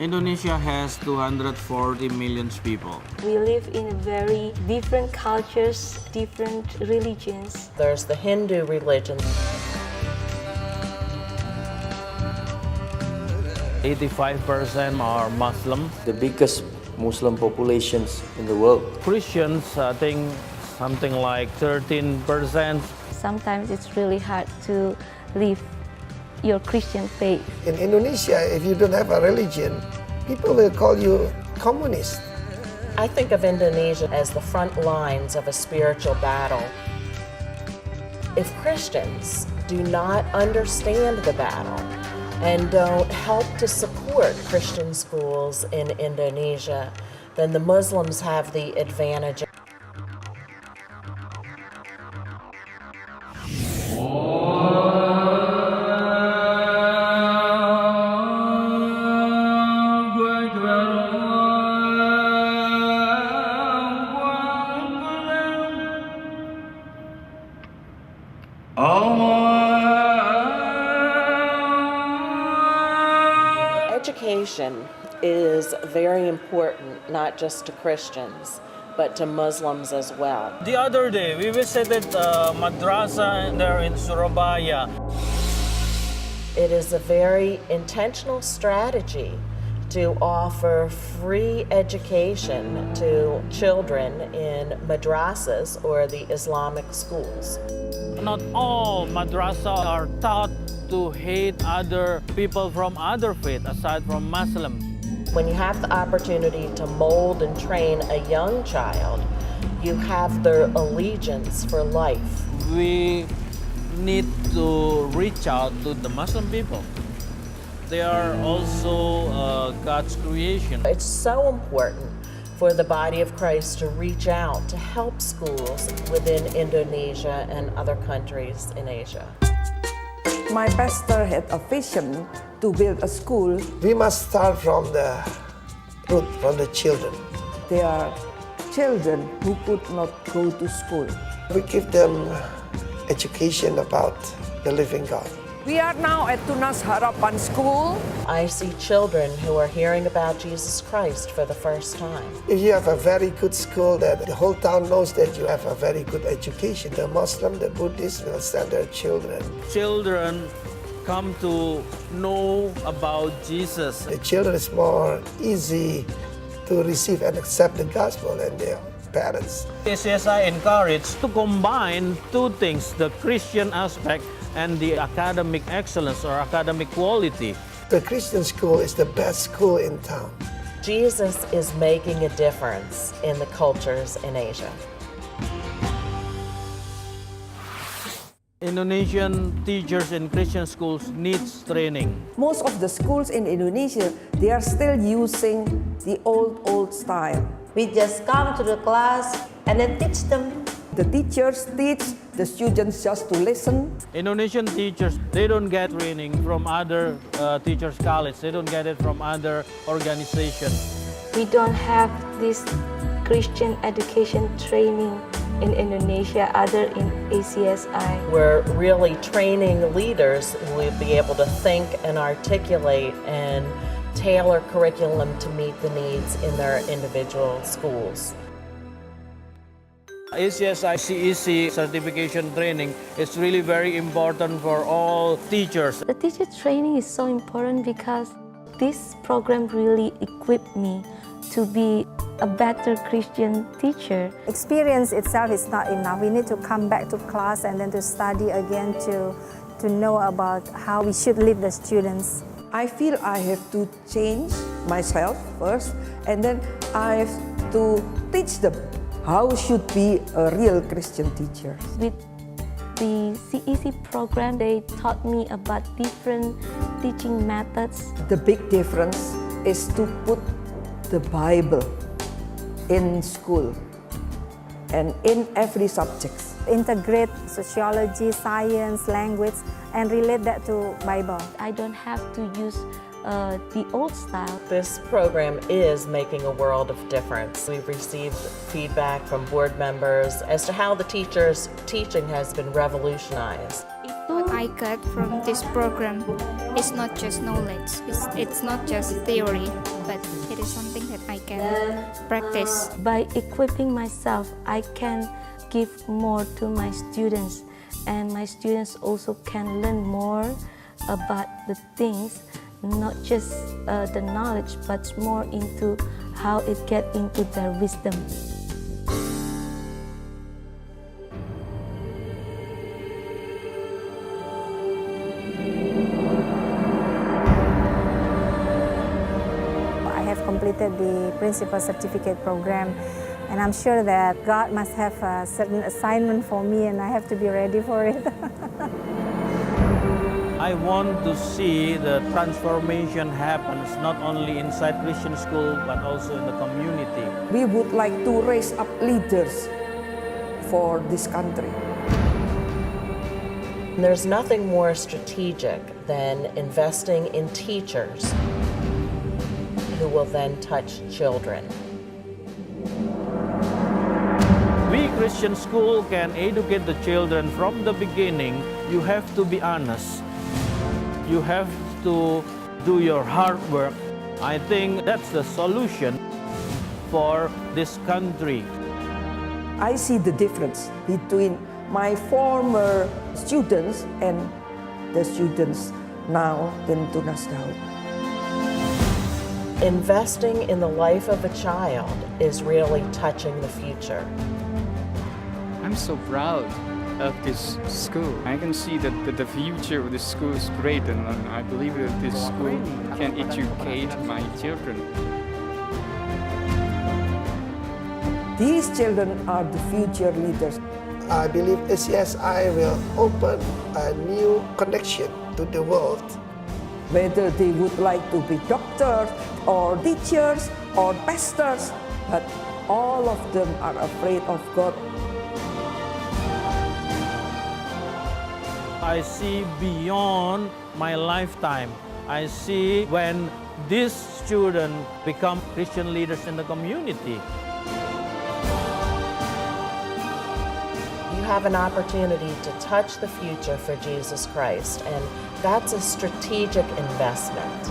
Indonesia has 240 million people. We live in very different cultures, different religions. There's the Hindu religion. 85% are Muslims. The biggest Muslim populations in the world. Christians, I think something like 13%. Sometimes it's really hard to live your Christian faith. In Indonesia, if you don't have a religion, people will call you communist. I think of Indonesia as the front lines of a spiritual battle. If Christians do not understand the battle and don't help to support Christian schools in Indonesia, then the Muslims have the advantage. Education is very important, not just to Christians, but to Muslims as well. The other day, we visited madrasa there in Surabaya. It is a very intentional strategy to offer free education to children in madrasas or the Islamic schools. Not all madrasa are taught to hate other people from other faith aside from Muslims. When you have the opportunity to mold and train a young child, you have their allegiance for life. We need to reach out to the Muslim people. They are also God's creation. It's so important for the body of Christ to reach out to help schools within Indonesia and other countries in Asia. My pastor had a vision to build a school. We must start from the root, from the children. There are children who could not go to school. We give them education about the living God. We are now at Tunas Harapan School. I see children who are hearing about Jesus Christ for the first time. If you have a very good school that the whole town knows that you have a very good education, the Muslim, the Buddhist will send their children. Children come to know about Jesus. The children is more easy to receive and accept the gospel than their parents. CSI encouraged to combine two things, the Christian aspect and the academic excellence or academic quality. The Christian school is the best school in town. Jesus is making a difference in the cultures in Asia. Indonesian teachers in Christian schools needs training. Most of the schools in Indonesia, they are still using the old style. We just come to the class and then teach them. The teachers teach, the students just to listen. Indonesian teachers, they don't get training from other teachers' college. They don't get it from other organizations. We don't have this Christian education training in Indonesia other in ACSI. We're really training leaders who will be able to think and articulate and tailor curriculum to meet the needs in their individual schools. ACSI CEC certification training is really very important for all teachers. The teacher training is so important because this program really equipped me to be a better Christian teacher. Experience itself is not enough. We need to come back to class and then to study again to know about how we should lead the students. I feel I have to change myself first, and then I have to teach them how should be a real Christian teacher. With the CEC program, they taught me about different teaching methods. The big difference is to put the Bible in school and in every subject. Integrate sociology, science, language, and relate that to Bible. I don't have to use the old style. This program is making a world of difference. We've received feedback from board members as to how the teachers' teaching has been revolutionized. Itu what I got from this program is not just knowledge, it's not just theory, but it is something that I can practice. By equipping myself, I can give more to my students, and my students also can learn more about the things, not just the knowledge, but more into how it get into their wisdom. I have completed the Principal Certificate program, and I'm sure that God must have a certain assignment for me, and I have to be ready for it. I want to see the transformation happens not only inside Christian school but also in the community. We would like to raise up leaders for this country. There's nothing more strategic than investing in teachers who will then touch children. We Christian school can educate the children from the beginning. You have to be honest. You have to do your hard work. I think that's the solution for this country. I see the difference between my former students and the students now in Tunas Daud. Investing in the life of a child is really touching the future. I'm so proud of this school. I can see that the future of this school is great, and I believe that this school can educate my children. These children are the future leaders. I believe ACSI will open a new connection to the world. Whether they would like to be doctors or teachers or pastors, but all of them are afraid of God. I see beyond my lifetime. I see when these students become Christian leaders in the community. You have an opportunity to touch the future for Jesus Christ, and that's a strategic investment.